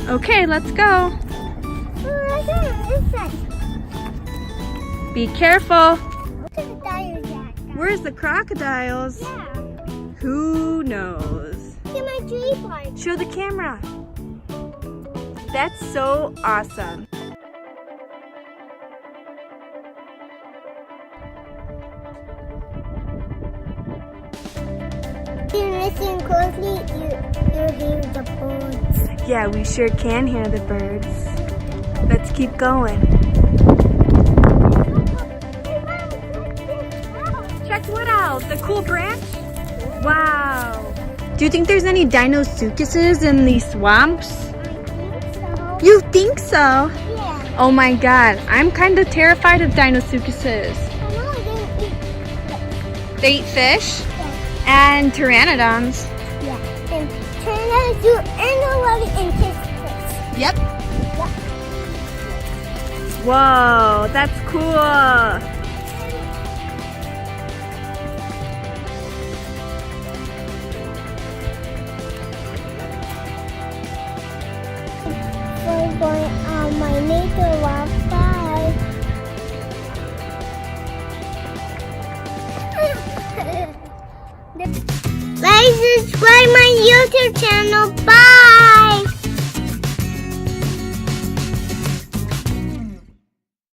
Okay, let's go. Be careful. Where's the crocodiles? Yeah. Who knows? Look at my tree park. Show the camera. That's so awesome. If you listen closely, you'll hear the birds. Yeah, we sure can hear the birds. Let's keep going. Check what out? The cool branch? Wow. Do you think there's any dinosuchuses in these swamps? I think so. You think so? Yeah. Oh my god, I'm kind of terrified of dinosuchuses. I know I didn't eat. They eat fish Yeah. and pteranodons. Yeah. And turn out to anybody and kiss. Yep. Yeah. Whoa, that's cool. We're going on my nature walk. Bye. Like, subscribe my YouTube channel. Bye.